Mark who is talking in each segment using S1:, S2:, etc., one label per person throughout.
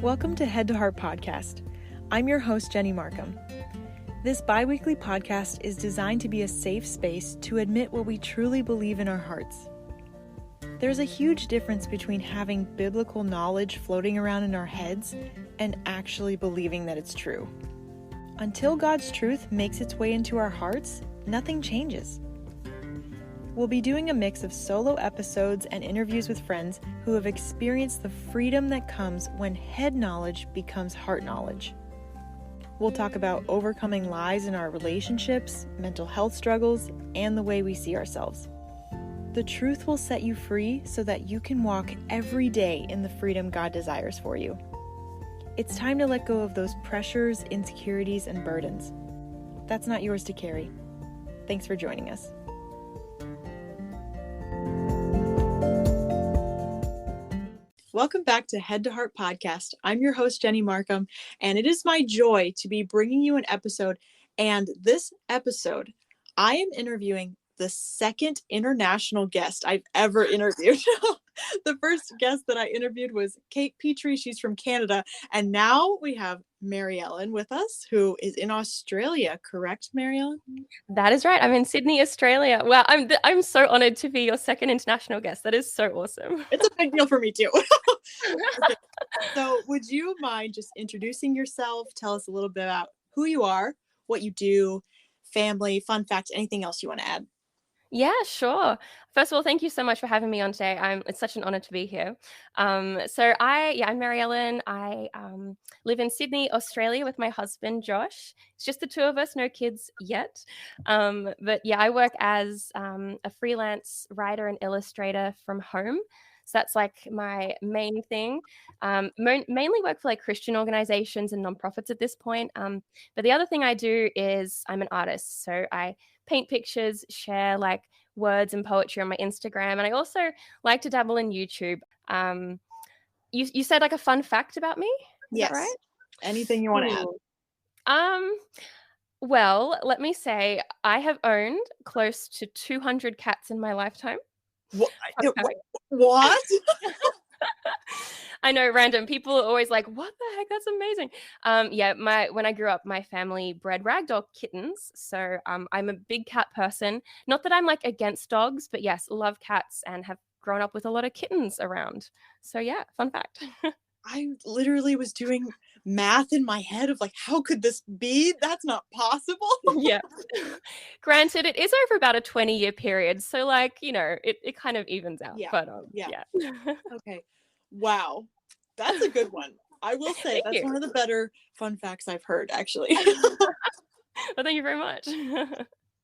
S1: Welcome to Head to Heart Podcast. I'm your host, Jenny Markham. This bi-weekly podcast is designed to be a safe space to admit what we truly believe in our hearts. There's a huge difference between having biblical knowledge floating around in our heads and actually believing that it's true. Until God's truth makes its way into our hearts, nothing changes. We'll be doing a mix of solo episodes and interviews with friends who have experienced the freedom that comes when head knowledge becomes heart knowledge. We'll talk about overcoming lies in our relationships, mental health struggles, and the way we see ourselves. The truth will set you free so that you can walk every day in the freedom God desires for you. It's time to let go of those pressures, insecurities, and burdens. That's not yours to carry. Thanks for joining us. Welcome back to Head to Heart Podcast. I'm your host, Jenny Markham, and it is my joy to be bringing you an episode. And this episode, I am interviewing the second international guest I've ever interviewed. The first guest that I interviewed was Kate Petrie. She's from Canada. And now we have Maryellen with us, who is in Australia. Correct, Maryellen?
S2: That is right. I'm in Sydney, Australia. Wow, I'm so honored to be your second international guest. That is so awesome.
S1: It's a big deal for me too. Okay. So would you mind just introducing yourself? Tell us a little bit about who you are, what you do, family, fun facts, anything else you want to add?
S2: Yeah, sure. First of all, thank you so much for having me on today. It's such an honor to be here. I'm Maryellen. I live in Sydney, Australia with my husband, Josh. It's just the two of us, no kids yet. But yeah, I work as a freelance writer and illustrator from home. So that's like my main thing. Mainly work for like Christian organizations and nonprofits at this point. But the other thing I do is I'm an artist. So I paint pictures, share like words and poetry on my Instagram. And I also like to dabble in YouTube. You said like a fun fact about me? Is
S1: Yes.
S2: that right?
S1: Anything you want to add?
S2: Well, let me say I have owned close to 200 cats in my lifetime.
S1: What?
S2: I know, random people are always like, what the heck? That's amazing. When I grew up, my family bred ragdoll kittens. So I'm a big cat person. Not that I'm like against dogs, but yes, love cats and have grown up with a lot of kittens around. So yeah, fun fact.
S1: I literally was doing math in my head of like, how could this be? That's not possible.
S2: Yeah. Granted, it is over about a 20-year period. So like, it kind of evens out.
S1: Yeah.
S2: But
S1: yeah. Okay. Wow. That's a good one. I will say that's one of the better fun facts I've heard, actually.
S2: Well, thank you very much.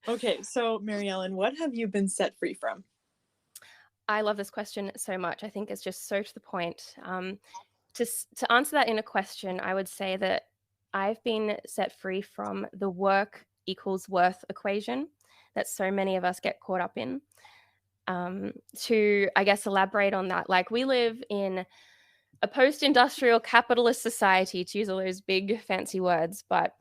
S1: Okay. So Maryellen, what have you been set free from?
S2: I love this question so much. I think it's just so to the point. To answer that in a question, I would say that I've been set free from the work equals worth equation that so many of us get caught up in. To, I guess, elaborate on that, like we live in a post-industrial capitalist society, to use all those big fancy words, but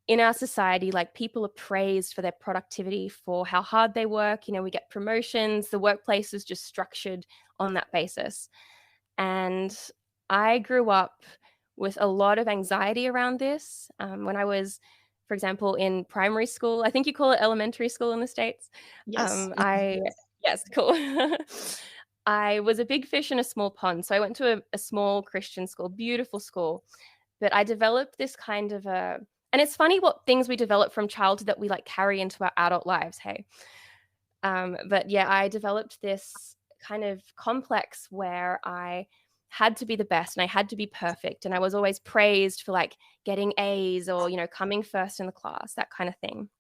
S2: in our society, like people are praised for their productivity, for how hard they work. We get promotions, the workplace is just structured on that basis. And I grew up with a lot of anxiety around this. When I was, for example, in primary school, I think you call it elementary school in the States.
S1: Yes.
S2: Yes, cool. I was a big fish in a small pond. So I went to a small Christian school, beautiful school. But I developed this kind of and it's funny what things we develop from childhood that we like carry into our adult lives, hey? But yeah, I developed this kind of complex where I had to be the best and I had to be perfect. And I was always praised for like getting A's or, coming first in the class, that kind of thing.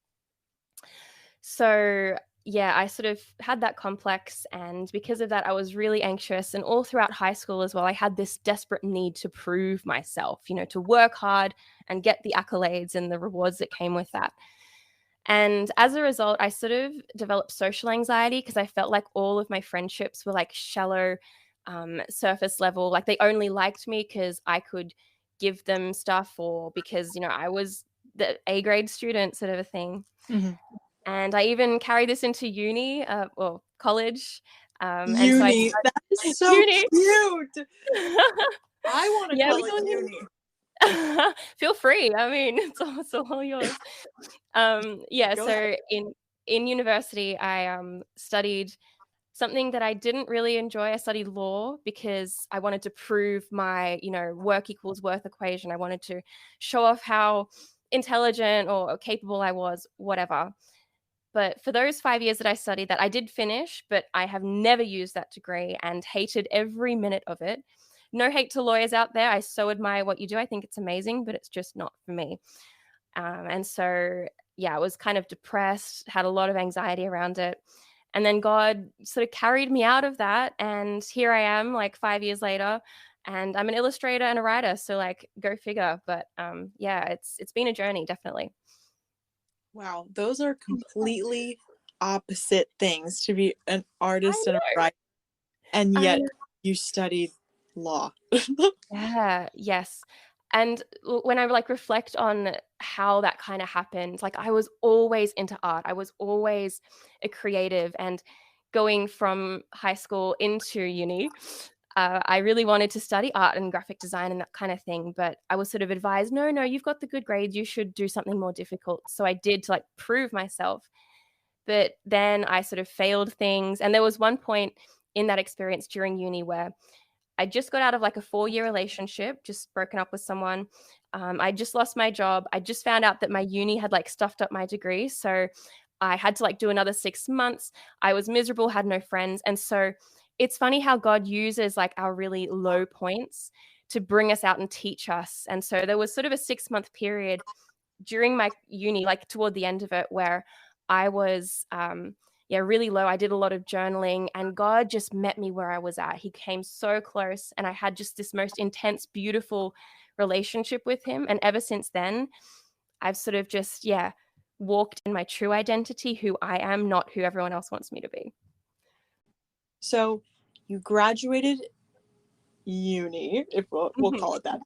S2: So yeah, I sort of had that complex. And because of that, I was really anxious. And all throughout high school as well, I had this desperate need to prove myself, to work hard and get the accolades and the rewards that came with that. And as a result, I sort of developed social anxiety because I felt like all of my friendships were like shallow, surface level. Like they only liked me because I could give them stuff or because, I was the A grade student sort of a thing.
S1: Mm-hmm.
S2: And I even carried this into uni or college.
S1: Uni. That is so cute. I want to
S2: Yeah,
S1: call
S2: we
S1: it
S2: don't
S1: uni.
S2: feel free. I mean, it's all yours. Yeah,
S1: Go ahead.
S2: so in university, I studied something that I didn't really enjoy. I studied law because I wanted to prove my, work equals worth equation. I wanted to show off how intelligent or capable I was, whatever. But for those 5 years that I studied that, I did finish, but I have never used that degree and hated every minute of it. No hate to lawyers out there. I so admire what you do. I think it's amazing, but it's just not for me. And so, yeah, I was kind of depressed, had a lot of anxiety around it. And then God sort of carried me out of that. And here I am, like 5 years later, and I'm an illustrator and a writer. So, like, go figure. But yeah, it's been a journey, definitely.
S1: Wow, those are completely opposite things, to be an artist and a
S2: I
S1: writer, and
S2: know.
S1: yet you studied law.
S2: Yeah, yes. And when I like reflect on how that kind of happened, like I was always into art. I was always a creative, and going from high school into uni, I really wanted to study art and graphic design and that kind of thing. But I was sort of advised, no, no, you've got the good grades. You should do something more difficult. So I did to like prove myself. But then I sort of failed things. And there was one point in that experience during uni where I just got out of like a 4-year relationship, just broken up with someone. I just lost my job. I just found out that my uni had like stuffed up my degree. So I had to like do another 6 months. I was miserable, had no friends. And so it's funny how God uses like our really low points to bring us out and teach us. And so there was sort of a 6-month period during my uni, like toward the end of it, where I was yeah, really low. I did a lot of journaling, and God just met me where I was at. He came so close, and I had just this most intense, beautiful relationship with him. And ever since then, I've sort of just, yeah, walked in my true identity, who I am, not who everyone else wants me to be.
S1: So you graduated uni, if we'll
S2: Mhm.
S1: call it that,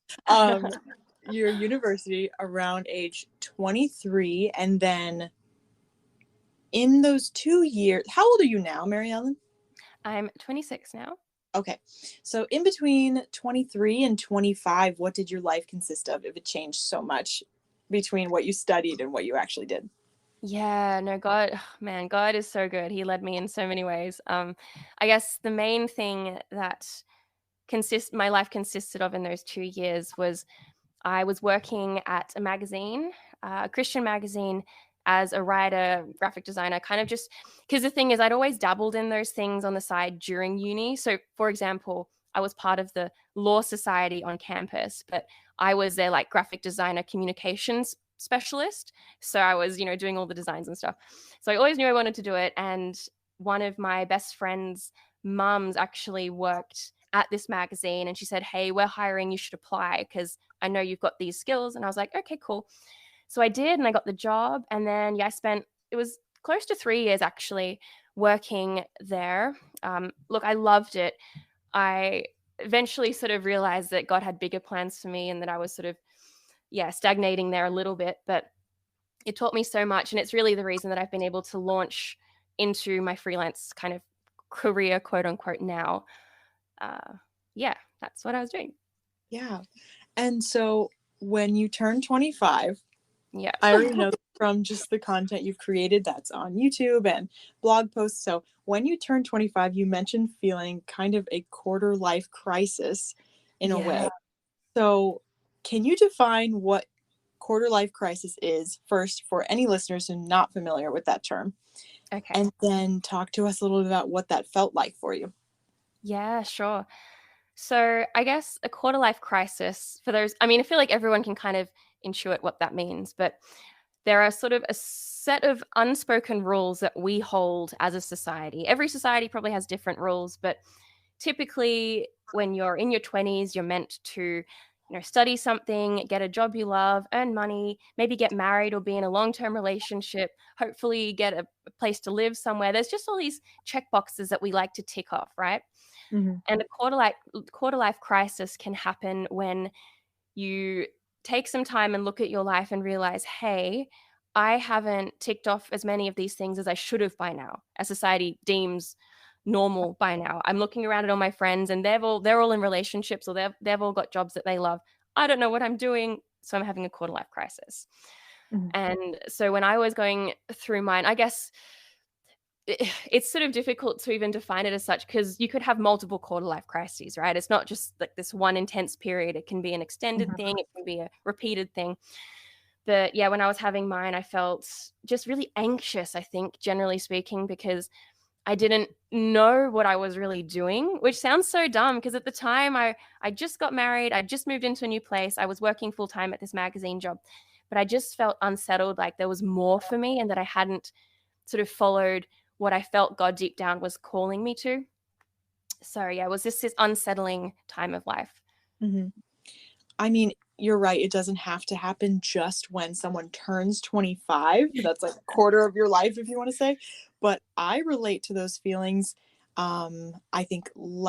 S1: your university around age 23, and then in those 2 years, how old are you now, Maryellen?
S2: I'm 26 now.
S1: Okay, so in between 23 and 25, what did your life consist of if it changed so much between what you studied and what you actually did?
S2: Yeah, no, God, man, God is so good. He led me in so many ways. I guess the main thing that my life consisted of in those 2 years was I was working at a magazine, a Christian magazine, as a writer, graphic designer, kind of just because the thing is, I'd always dabbled in those things on the side during uni. So, for example, I was part of the Law Society on campus, but I was their like graphic designer communications specialist. So I was, doing all the designs and stuff. So I always knew I wanted to do it. And one of my best friends' mums actually worked at this magazine, and she said, "Hey, we're hiring, you should apply because I know you've got these skills." And I was like, okay, cool. So I did, and I got the job. And then, yeah, it was close to 3 years actually working there. Look, I loved it. I eventually sort of realized that God had bigger plans for me and that I was sort of, yeah, stagnating there a little bit. But it taught me so much. And it's really the reason that I've been able to launch into my freelance kind of career, quote unquote, now. Uh, yeah, that's what I was doing.
S1: Yeah. And so when you turn 25,
S2: Yeah.
S1: I already know from just the content you've created that's on YouTube and blog posts. So when you turn 25, you mentioned feeling kind of a quarter life crisis in a
S2: Yeah.
S1: way. So can you define what quarter life crisis is first for any listeners who are not familiar with that term?
S2: Okay.
S1: And then talk to us a little bit about what that felt like for you.
S2: Yeah, sure. So I guess a quarter life crisis, for those, I mean, I feel like everyone can kind of intuit what that means, but there are sort of a set of unspoken rules that we hold as a society. Every society probably has different rules, but typically when you're in your 20s, you're meant to, study something, get a job you love, earn money, maybe get married or be in a long-term relationship, hopefully get a place to live somewhere. There's just all these check boxes that we like to tick off, right?
S1: Mhm.
S2: And a quarter life crisis can happen when you take some time and look at your life and realize, hey, I haven't ticked off as many of these things as I should have by now, as society deems normal by now. I'm looking around at all my friends and they're all in relationships, or they've all got jobs that they love. I don't know what I'm doing, so I'm having a quarter life crisis.
S1: Mhm.
S2: And so when I was going through mine, I guess it's sort of difficult to even define it as such, because you could have multiple quarter life crises, right? It's not just like this one intense period. It can be an extended thing, it can be a repeated thing. But yeah, when I was having mine, I felt just really anxious, I think, generally speaking, because I didn't know what I was really doing, which sounds so dumb, because at the time I just got married, I just moved into a new place, I was working full time at this magazine job, but I just felt unsettled, like there was more for me and that I hadn't sort of followed what I felt God deep down was calling me to. So yeah, it was just this unsettling time of life.
S1: Mm-hmm. I mean, you're right. It doesn't have to happen just when someone turns 25. That's like a quarter of your life, if you want to say. But I relate to those feelings. I think I'm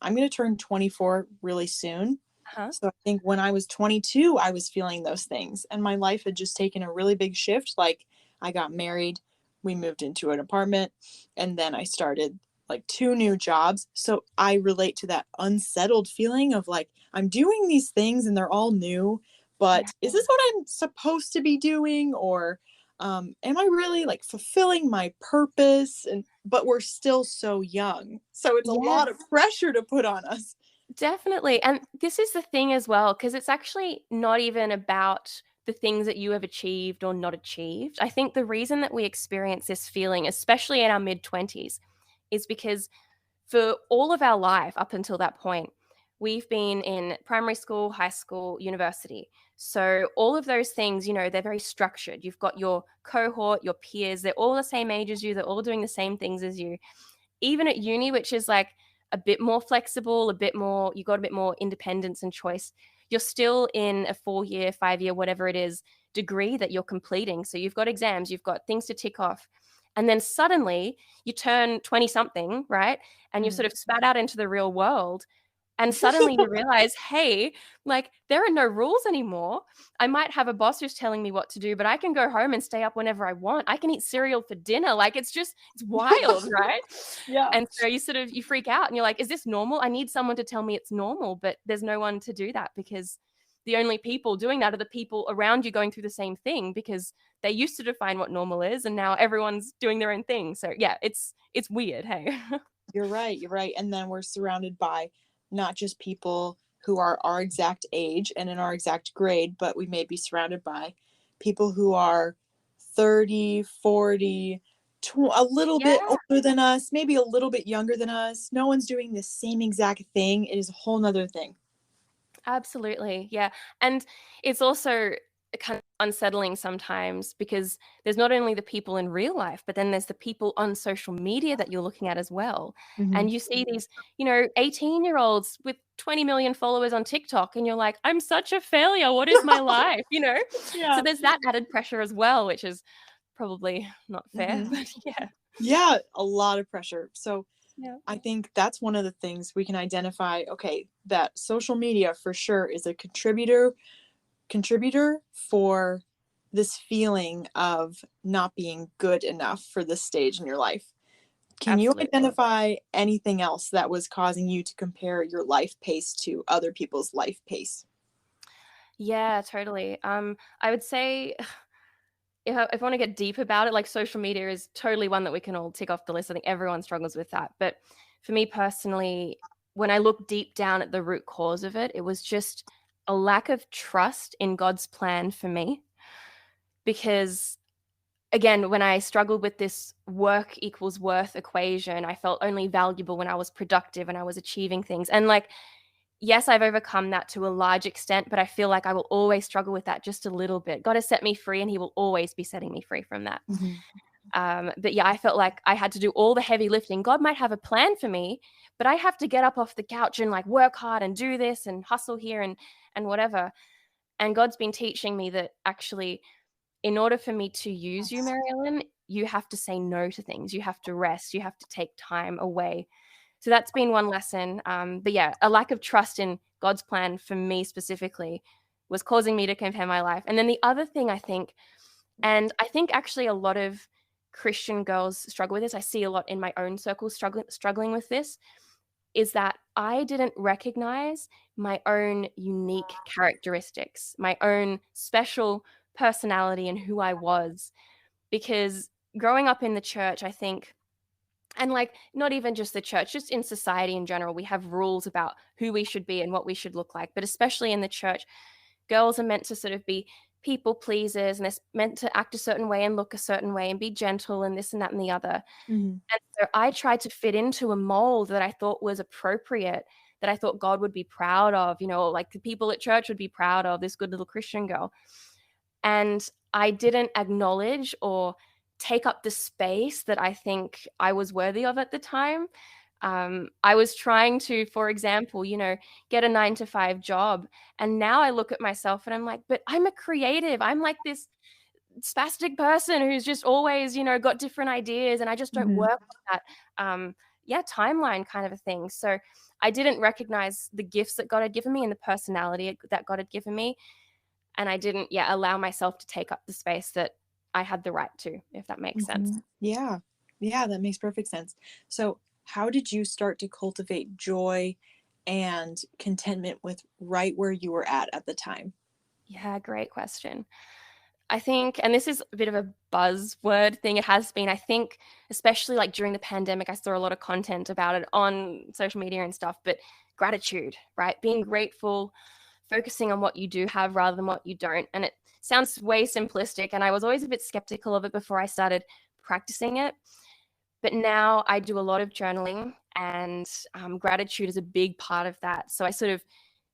S1: going to turn 24 really soon.
S2: Huh?
S1: So I think when I was 22, I was feeling those things, and my life had just taken a really big shift. Like, I got married, we moved into an apartment, and then I started like 2 new jobs. So I relate to that unsettled feeling of like, I'm doing these things and they're all new, but
S2: Yeah.
S1: is this what I'm supposed to be doing? Or am I really like fulfilling my purpose? But we're still so young. So it's a
S2: Yeah,
S1: lot of pressure to put on us.
S2: definitely. And this is the thing as well, because it's actually not even about the things that you have achieved or not achieved. I think the reason that we experience this feeling, especially in our mid 20s, is because for all of our life up until that point, we've been in primary school, high school, university. So all of those things, they're very structured. You've got your cohort, your peers, they're all the same age as you, they're all doing the same things as you. Even at uni, which is like a bit more flexible, you got a bit more independence and choice, you're still in a 4-year, 5-year, whatever it is, degree that you're completing. So you've got exams, you've got things to tick off. And then suddenly you turn 20 something, right? And you're
S1: Mhm.
S2: sort of spat out into the real world. And suddenly you realize, hey, like there are no rules anymore. I might have a boss who's telling me what to do, but I can go home and stay up whenever I want. I can eat cereal for dinner. Like it's wild, right?
S1: Yeah.
S2: And so you freak out and you're like, is this normal? I need someone to tell me it's normal, but there's no one to do that, because the only people doing that are the people around you going through the same thing, because they used to define what normal is and now everyone's doing their own thing. So yeah, it's weird, hey.
S1: You're right. You're right. And then we're surrounded by not just people who are our exact age and in our exact grade, but we may be surrounded by people who are 30, 40, a little bit
S2: Yeah.
S1: older than us, maybe a little bit younger than us. No one's doing the same exact thing. It is a whole nother thing.
S2: Absolutely. Yeah. And it's also kind of unsettling sometimes, because there's not only the people in real life, but then there's the people on social media that you're looking at as well.
S1: Mhm.
S2: And you see these, 18-year-olds with 20 million followers on TikTok, and you're like, I'm such a failure. What is my life? So
S1: Yeah.
S2: there's that added pressure as well, which is probably not fair.
S1: Mhm.
S2: But yeah.
S1: Yeah, a lot of pressure. So
S2: Yeah.
S1: I think that's one of the things we can identify. Okay, that social media for sure is a contributor for this feeling of not being good enough for this stage in your life. Can you
S2: Absolutely.
S1: identify anything else that was causing you to compare your life pace to other people's life pace?
S2: Yeah, totally. I would say, if I want to get deep about it, like social media is totally one that we can all tick off the list. I think everyone struggles with that. But for me personally, when I look deep down at the root cause of it, it was just a lack of trust in God's plan for me. Because again, when I struggled with this work equals worth equation, I felt only valuable when I was productive and I was achieving things. And like, yes, I've overcome that to a large extent, but I feel like I will always struggle with that just a little bit. God has set me free and he will always be setting me free from that.
S1: Mhm.
S2: But yeah, I felt like I had to do all the heavy lifting. God might have a plan for me, but I have to get up off the couch and like work hard and do this and hustle here and whatever. And God's been teaching me that actually, in order for me to use you, Maryellen, you have to say no to things. You have to rest. You have to take time away. So that's been one lesson. But yeah, a lack of trust in God's plan for me specifically was causing me to compare my life. And then the other thing I think, and I think actually a lot of Christian girls struggle with this, I see a lot in my own circles struggling with this, is that I didn't recognize my own unique characteristics, my own special personality and who I was. Because growing up in the church, I think, and like not even just the church, just in society in general, we have rules about who we should be and what we should look like. But especially in the church, girls are meant to sort of be people pleasers, and they're meant to act a certain way and look a certain way and be gentle and this and that and the other.
S1: Mm-hmm.
S2: And so I tried to fit into a mold that I thought was appropriate, that I thought God would be proud of, like the people at church would be proud of this good little Christian girl. And I didn't acknowledge or take up the space that I think I was worthy of at the time. I was trying to, for example, get a 9 to 5 job. And now I look at myself and I'm like, but I'm a creative. I'm like this spastic person who's just always, got different ideas, and I just don't
S1: Mm-hmm.
S2: work on that, timeline kind of a thing. So I didn't recognize the gifts that God had given me and the personality that God had given me. And I didn't, allow myself to take up the space that I had the right to, if that makes sense.
S1: Mm-hmm. Yeah. Yeah, that makes perfect sense. So, how did you start to cultivate joy and contentment with right where you were at the time?
S2: Yeah, great question. I think, and this is a bit of a buzzword thing, it has been, I think, especially like during the pandemic, I saw a lot of content about it on social media and stuff, but gratitude, right? Being grateful, focusing on what you do have rather than what you don't. And it sounds way simplistic, and I was always a bit skeptical of it before I started practicing it. But now I do a lot of journaling, and gratitude is a big part of that. So I sort of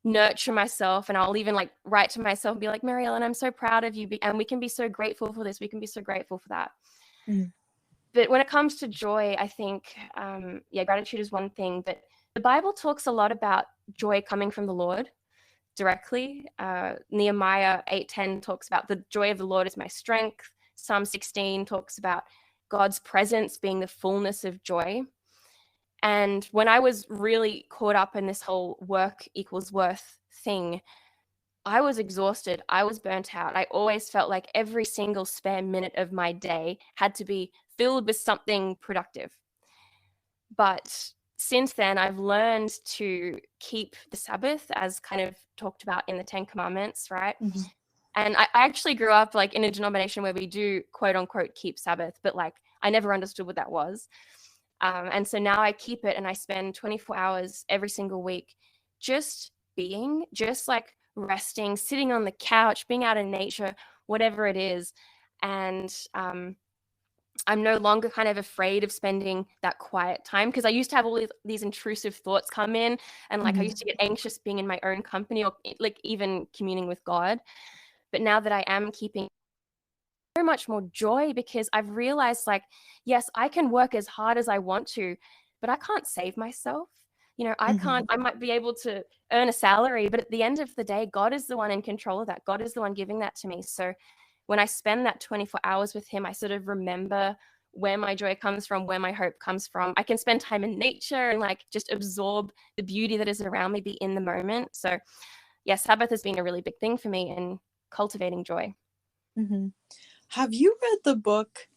S2: nurture myself, and I'll even like write to myself and be like, Maryellen, I'm so proud of you. And we can be so grateful for this. We can be so grateful for that.
S1: Mm-hmm.
S2: But when it comes to joy, I think, gratitude is one thing. But the Bible talks a lot about joy coming from the Lord directly. Nehemiah 8:10 talks about the joy of the Lord is my strength. Psalm 16 talks about God's presence being the fullness of joy. And when I was really caught up in this whole work equals worth thing, I was exhausted. I was burnt out. I always felt like every single spare minute of my day had to be filled with something productive. But since then, I've learned to keep the Sabbath, as kind of talked about in the 10 Commandments, right?
S1: Mm-hmm.
S2: And I actually grew up like in a denomination where we do quote unquote keep Sabbath, but like I never understood what that was. And so now I keep it, and I spend 24 hours every single week just being, just like resting, sitting on the couch, being out in nature, whatever it is. And I'm no longer kind of afraid of spending that quiet time, because I used to have all these intrusive thoughts come in, and like I used to get anxious being in my own company, or like even communing with God. But now that I am keeping so much more joy, because I've realized, like, yes, I can work as hard as I want to, but I can't save myself. I can't, I might be able to earn a salary, but at the end of the day, God is the one in control of that. God is the one giving that to me. So when I spend that 24 hours with him, I sort of remember where my joy comes from, where my hope comes from. I can spend time in nature and like just absorb the beauty that is around me, be in the moment. So yeah, Sabbath has been a really big thing for me in cultivating joy.
S1: Mm-hmm. Have you read the book,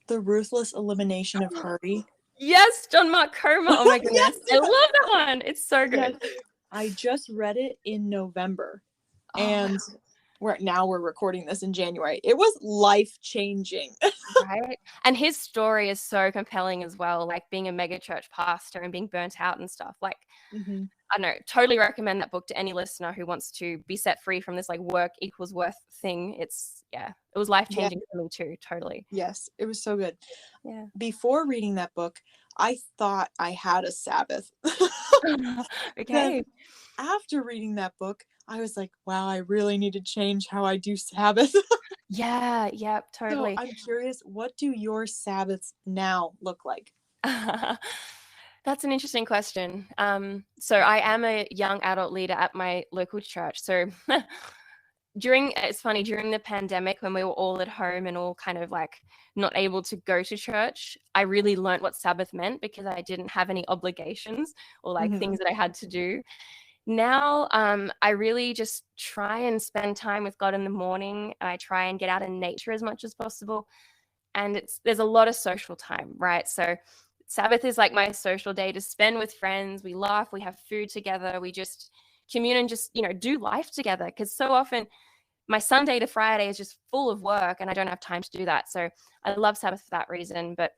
S1: The Ruthless Elimination of Hurry?
S2: Yes, John Mark Comer. Oh my goodness.
S1: Yes,
S2: I love that one. It's so good.
S1: yes. I just read it in November,
S2: Oh,
S1: and we're recording this in January. It was life-changing.
S2: right. And his story is so compelling as well, like being a mega church pastor and being burnt out and stuff. Like,
S1: Mm-hmm.
S2: I don't know, totally recommend that book to any listener who wants to be set free from this like work equals worth thing. It was life-changing for me too, totally.
S1: Yes, it was so good.
S2: Yeah.
S1: Before reading that book, I thought I had a Sabbath.
S2: Okay.
S1: After reading that book, I was like, wow, I really need to change how I do Sabbath.
S2: Yeah,
S1: So
S2: totally.
S1: I'm curious, what do your Sabbaths now look like?
S2: That's an interesting question. So I am a young adult leader at my local church. So it's funny, during the pandemic, when we were all at home and all kind of like not able to go to church, I really learned what Sabbath meant, because I didn't have any obligations or like things that I had to do. Now, I really just try and spend time with God in the morning. I try and get out in nature as much as possible. And there's a lot of social time, right? So Sabbath is like my social day to spend with friends. We laugh, we have food together, we just commune and just, do life together. Because so often my Sunday to Friday is just full of work and I don't have time to do that. So I love Sabbath for that reason. But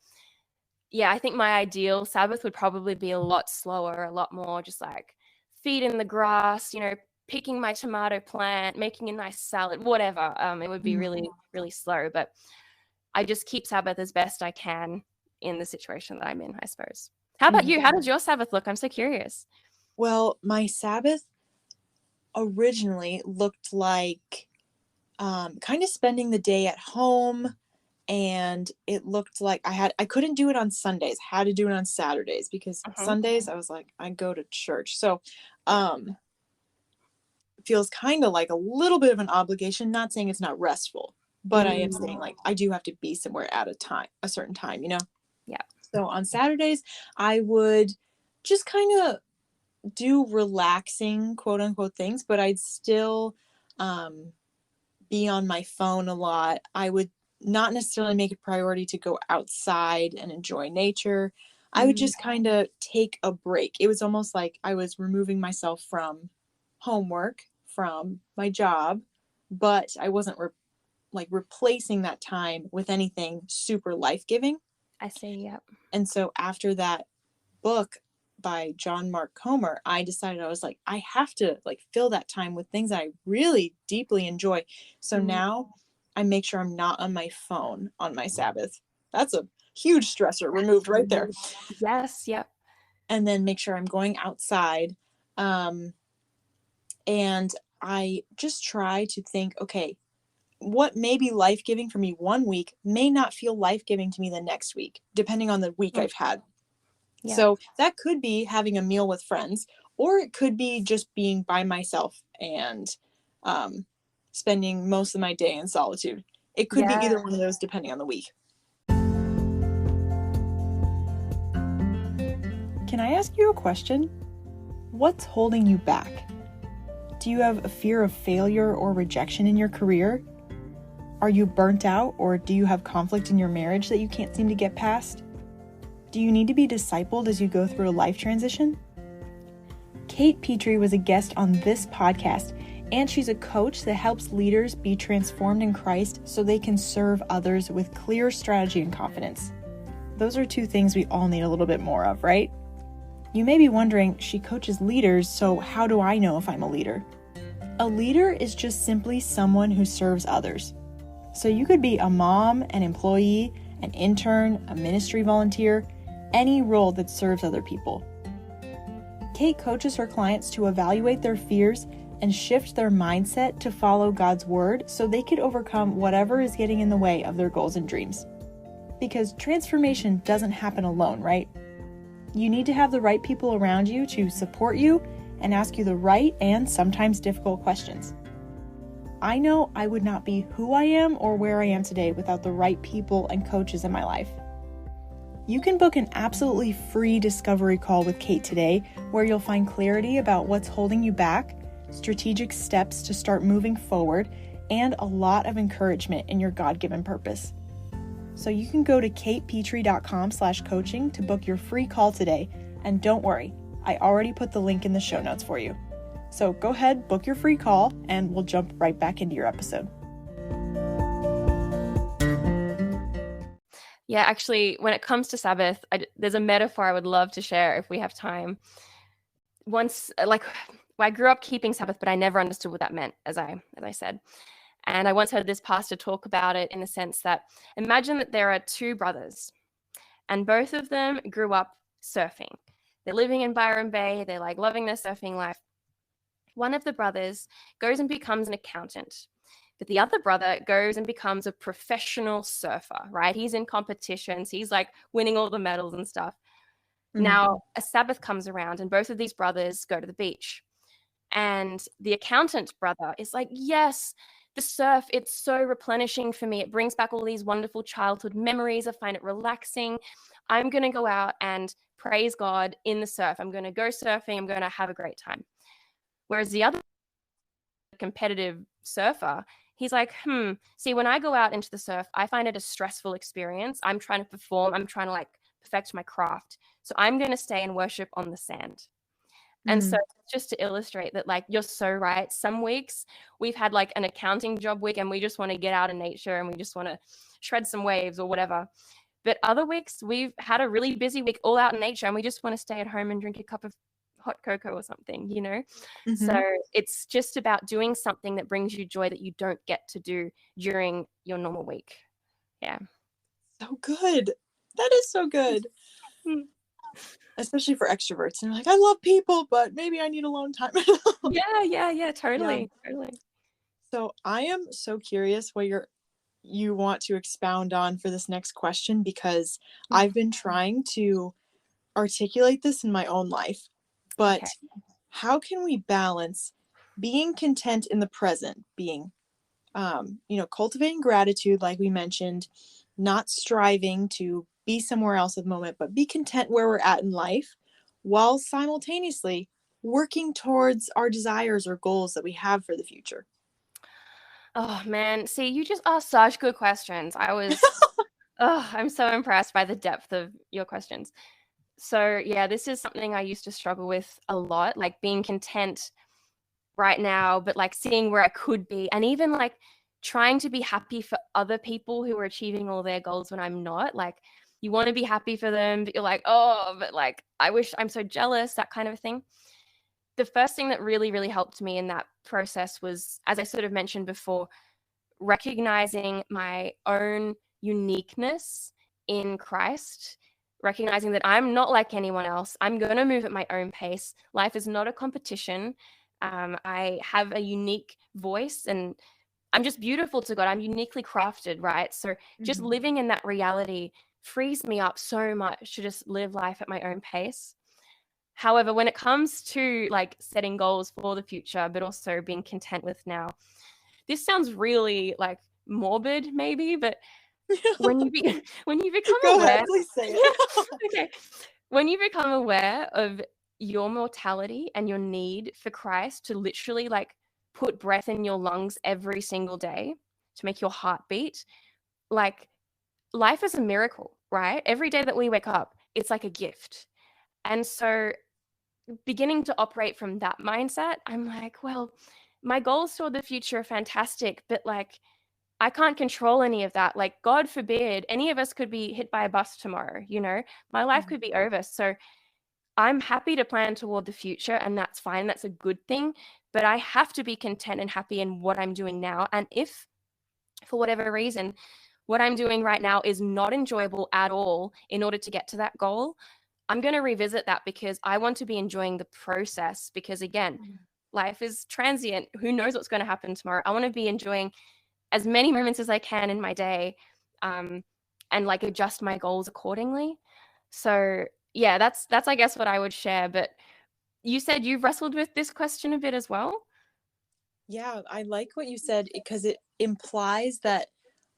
S2: yeah, I think my ideal Sabbath would probably be a lot slower, a lot more just like feet in the grass, picking my tomato plant, making a nice salad, whatever. It would be really, really slow. But I just keep Sabbath as best I can in the situation that I'm in, I suppose. How about you? How does your Sabbath look? I'm so curious.
S1: Well, my Sabbath originally looked like kind of spending the day at home, and it looked like I couldn't do it on Sundays. I had to do it on Saturdays because Sundays I was like, I go to church. So it feels kind of like a little bit of an obligation, not saying it's not restful, but I am saying like I do have to be somewhere at a certain time,
S2: Yeah.
S1: So on Saturdays I would just kind of do relaxing quote unquote things, but I'd still be on my phone a lot. I would not necessarily make a priority to go outside and enjoy nature. I would just kind of take a break. It was almost like I was removing myself from homework, from my job, but I wasn't replacing that time with anything super life-giving.
S2: I see, yep.
S1: And so after that book by John Mark Comer, I decided I was like, I have to fill that time with things I really deeply enjoy. So now I make sure I'm not on my phone on my Sabbath. That's a huge stressor removed right there.
S2: Yes, yep.
S1: And then make sure I'm going outside. And I just try to think, okay, what may be life-giving for me one week may not feel life-giving to me the next week, depending on the week I've had. Yeah. So that could be having a meal with friends, or it could be just being by myself and spending most of my day in solitude. It could be either one of those depending on the week. Can I ask you a question? What's holding you back? Do you have a fear of failure or rejection in your career? Are you burnt out, or do you have conflict in your marriage that you can't seem to get past? Do you need to be discipled as you go through a life transition? Kate Petrie was a guest on this podcast, and she's a coach that helps leaders be transformed in Christ so they can serve others with clear strategy and confidence. Those are two things we all need a little bit more of, right? You may be wondering, she coaches leaders, so how do I know if I'm a leader? A leader is just simply someone who serves others. So you could be a mom, an employee, an intern, a ministry volunteer, any role that serves other people. Kate coaches her clients to evaluate their fears and shift their mindset to follow God's word so they could overcome whatever is getting in the way of their goals and dreams. Because transformation doesn't happen alone, right? You need to have the right people around you to support you and ask you the right and sometimes difficult questions. I know I would not be who I am or where I am today without the right people and coaches in my life. You can book an absolutely free discovery call with Kate today, where you'll find clarity about what's holding you back, strategic steps to start moving forward, and a lot of encouragement in your God-given purpose. So you can go to katepetrie.com/coaching to book your free call today. And don't worry, I already put the link in the show notes for you. So go ahead, book your free call, and we'll jump right back into your episode.
S2: Yeah, actually, when it comes to Sabbath, there's a metaphor I would love to share if we have time. Once, I grew up keeping Sabbath, but I never understood what that meant, as I said. And I once heard this pastor talk about it in the sense that, imagine that there are two brothers, and both of them grew up surfing. They're living in Byron Bay. They're loving their surfing life. One of the brothers goes and becomes an accountant, but the other brother goes and becomes a professional surfer, right? He's in competitions. He's winning all the medals and stuff. Mm-hmm. Now, a Sabbath comes around and both of these brothers go to the beach. And the accountant brother is like, yes, the surf, it's so replenishing for me. It brings back all these wonderful childhood memories. I find it relaxing. I'm going to go out and praise God in the surf. I'm going to go surfing. I'm going to have a great time. Whereas the other competitive surfer, He's like, see, when I go out into the surf, I find it a stressful experience. I'm trying to perform, I'm trying to like perfect my craft. So I'm going to stay and worship on the sand. And so just to illustrate that, like, you're so right. Some weeks we've had like an accounting job week and we just want to get out in nature and we just want to shred some waves or whatever. But other weeks we've had a really busy week all out in nature and we just want to stay at home and drink a cup of hot cocoa or something, you know? So it's just about doing something that brings you joy that you don't get to do during your normal week. Yeah.
S1: So good. That is so good. Especially for extroverts. And like, I love people, but maybe I need alone time.
S2: Yeah, totally.
S1: So I am so curious what you want to expound on for this next question, because I've been trying to articulate this in my own life. But how can we balance being content in the present, being, cultivating gratitude, like we mentioned, not striving to be somewhere else at the moment, but be content where we're at in life, while simultaneously working towards our desires or goals that we have for the future?
S2: Oh man, see, you just asked such good questions. I'm so impressed by the depth of your questions. So yeah, this is something I used to struggle with a lot, like being content right now, but like seeing where I could be, and even like trying to be happy for other people who are achieving all their goals when I'm not. Like, you want to be happy for them, but you're like, oh, but like I wish, I'm so jealous, that kind of thing. The first thing that really, really helped me in that process was, as I sort of mentioned before, recognizing my own uniqueness in Christ, recognizing that I'm not like anyone else. I'm going to move at my own pace. Life is not a competition. I have a unique voice and I'm just beautiful to God. I'm uniquely crafted, right? So just living in that reality frees me up so much to just live life at my own pace. However, when it comes to like setting goals for the future, but also being content with now, this sounds really like morbid maybe, but when you when you become
S1: Go
S2: aware,
S1: ahead, please say it.
S2: okay, when you become aware of your mortality and your need for Christ to literally like put breath in your lungs every single day to make your heart beat, like life is a miracle, right? Every day that we wake up, it's like a gift. And so beginning to operate from that mindset, I'm like, well, my goals for the future are fantastic, but like I can't control any of that. Like, God forbid, any of us could be hit by a bus tomorrow, you know? My life could be over. So I'm happy to plan toward the future, and that's fine. That's a good thing. But I have to be content and happy in what I'm doing now. And if, for whatever reason, what I'm doing right now is not enjoyable at all in order to get to that goal, I'm going to revisit that because I want to be enjoying the process. Because again, life is transient. Who knows what's going to happen tomorrow? I want to be enjoying as many moments as I can in my day, and like adjust my goals accordingly. So yeah, that's I guess what I would share. But you said you've wrestled with this question a bit as well.
S1: Yeah, I like what you said, because it implies that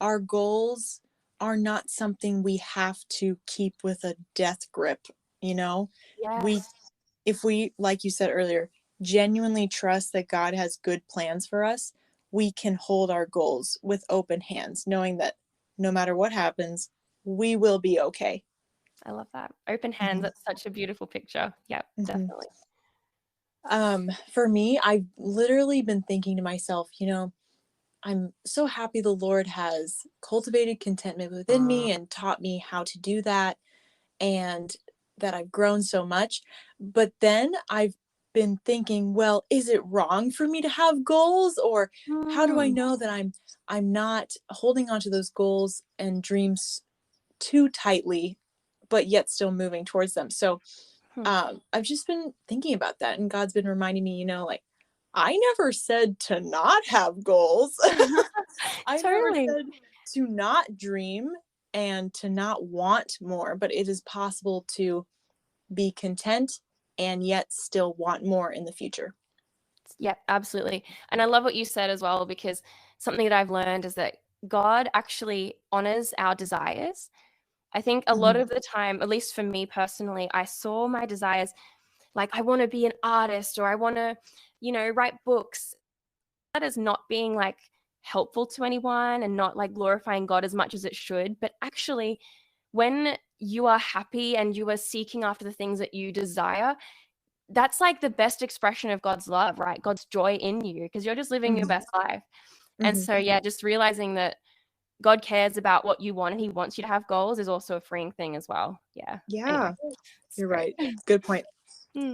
S1: our goals are not something we have to keep with a death grip, you know? We
S2: Yes,
S1: If we, like you said earlier, genuinely trust that God has good plans for us, we can hold our goals with open hands, knowing that no matter what happens, we will be okay.
S2: I love that. Open hands.
S1: Mhm.
S2: That's such a beautiful picture. Yeah,
S1: Mhm.
S2: definitely.
S1: For me, I've literally been thinking to myself, I'm so happy the Lord has cultivated contentment within me and taught me how to do that, and that I've grown so much. But then I've been thinking, well, is it wrong for me to have goals, or how do I
S2: Mm,
S1: know that I'm not holding on to those goals and dreams too tightly, but yet still moving towards them? So
S2: hmm.
S1: I've just been thinking about that, and God's been reminding me, like, I never said to not have goals. I never
S2: Totally.
S1: said to not dream and to not want more, but it is possible to be content and yet still want more in the future.
S2: Yeah, absolutely. And I love what you said as well, because something that I've learned is that God actually honors our desires. I think a lot
S1: Mhm.
S2: of the time, at least for me personally, I saw my desires like I want to be an artist or I want to, write books. That is not being like helpful to anyone and not like glorifying God as much as it should. But actually, when you are happy and you are seeking after the things that you desire, that's like the best expression of God's love, right? God's joy in you, because you're just living your best life. And so, yeah, just realizing that God cares about what you want and he wants you to have goals is also a freeing thing as well. Yeah.
S3: Yeah,
S2: Anyway,
S3: you're
S2: great.
S3: right. Good point.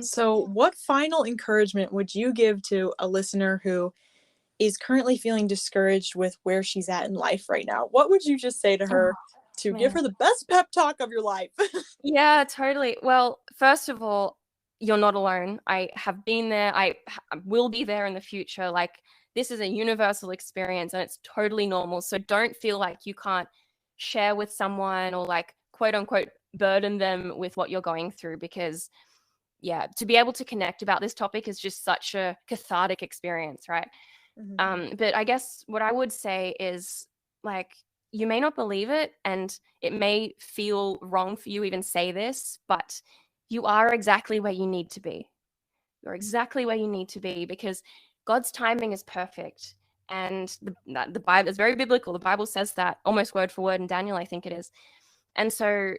S3: So what final encouragement would you give to a listener who is currently feeling discouraged with where she's at in life right now? What would you just say to her to give her the best pep talk of your life?
S2: Yeah, totally. Well, first of all, you're not alone. I have been there. I will be there in the future. Like, this is a universal experience and it's totally normal. So don't feel like you can't share with someone or like quote unquote burden them with what you're going through, because yeah, to be able to connect about this topic is just such a cathartic experience, right? But I guess what I would say is, like, you may not believe it and it may feel wrong for you even say this, but you are exactly where you need to be. You're exactly where you need to be because God's timing is perfect. And the Bible is very biblical. The Bible says that almost word for word in Daniel, I think it is. And so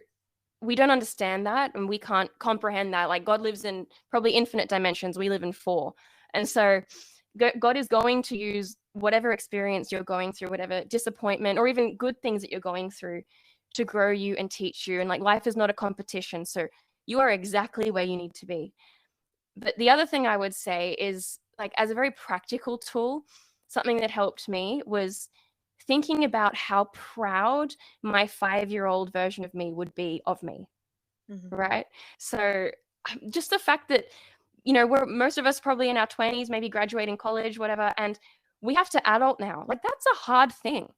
S2: we don't understand that and we can't comprehend that. Like, God lives in probably infinite dimensions. We live in 4. And so God is going to use whatever experience you're going through, whatever disappointment or even good things that you're going through to grow you and teach you. And like, life is not a competition. So you are exactly where you need to be. But the other thing I would say is, like, as a very practical tool, something that helped me was thinking about how proud my 5-year-old version of me would be of me. Right? So just the fact that, you know, most of us probably in our 20s, maybe graduating college, whatever, and we have to adult now. Like, that's a hard thing,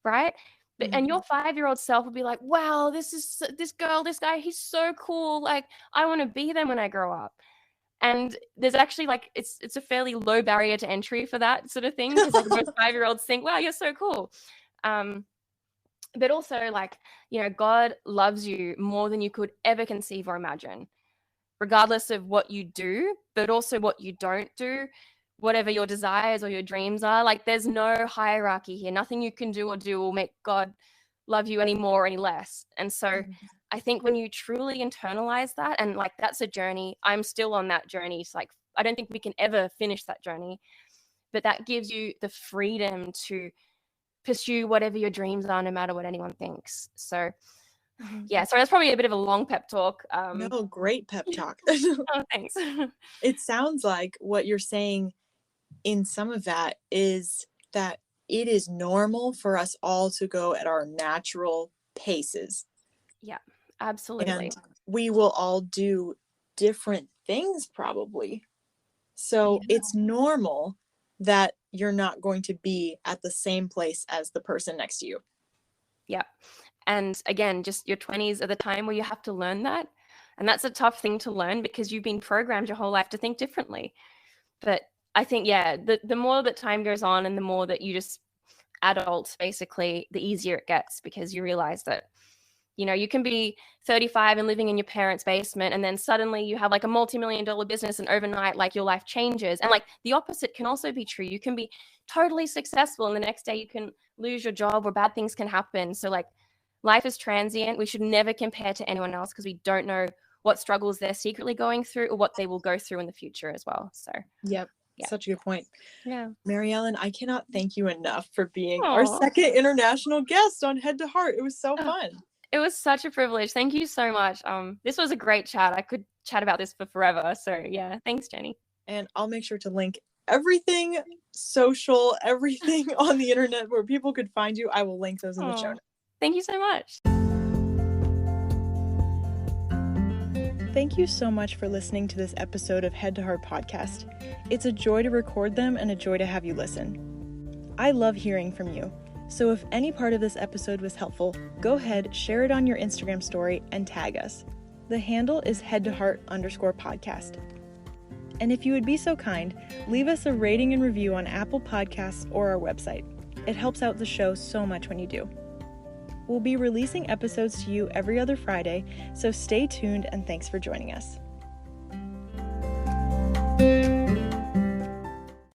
S2: right? But, and your 5-year-old self would be like, wow, this girl, this guy, he's so cool. Like, I want to be them when I grow up. And there's actually like, it's a fairly low barrier to entry for that sort of thing, because like most 5-year-olds think, wow, you're so cool. But also, like, you know, God loves you more than you could ever conceive or imagine, regardless of what you do, but also what you don't do, whatever your desires or your dreams are. Like, there's no hierarchy here. Nothing you can do or do will make God love you any more or any less. And so I think when you truly internalize that, and like, that's a journey, I'm still on that journey. It's like, I don't think we can ever finish that journey, but that gives you the freedom to pursue whatever your dreams are, no matter what anyone thinks. So yeah, sorry, that's probably a bit of a long pep talk.
S3: No, great pep talk.
S2: Oh, thanks.
S3: It sounds like what you're saying in some of that is that it is normal for us all to go at our natural paces.
S2: Yeah, absolutely.
S3: And we will all do different things probably. So it's normal that you're not going to be at the same place as the person next to you.
S2: Yeah. And again, just your 20s are the time where you have to learn that. And that's a tough thing to learn because you've been programmed your whole life to think differently. But I think, yeah, the more that time goes on and the more that you just adult, basically, the easier it gets, because you realize that, you know, you can be 35 and living in your parents' basement, and then suddenly you have like a multi-million-dollar business, and overnight, like, your life changes. And like, the opposite can also be true. You can be totally successful and the next day you can lose your job or bad things can happen. So like, life is transient. We should never compare to anyone else because we don't know what struggles they're secretly going through or what they will go through in the future as well. So
S3: Yep. Such a good point.
S2: Yeah.
S3: Maryellen, I cannot thank you enough for being our second international guest on Head to Heart. It was so fun.
S2: It was such a privilege. Thank you so much. This was a great chat. I could chat about this for forever. So yeah, thanks, Jenny.
S3: And I'll make sure to link everything social, everything on the internet where people could find you. I will link those in the show notes.
S2: Thank you so much.
S1: Thank you so much for listening to this episode of Head to Heart Podcast. It's a joy to record them and a joy to have you listen. I love hearing from you. So if any part of this episode was helpful, go ahead, share it on your Instagram story, and tag us. The handle is headtoheart_podcast. And if you would be so kind, leave us a rating and review on Apple Podcasts or our website. It helps out the show so much when you do. We'll be releasing episodes to you every other Friday, so stay tuned and thanks for joining us.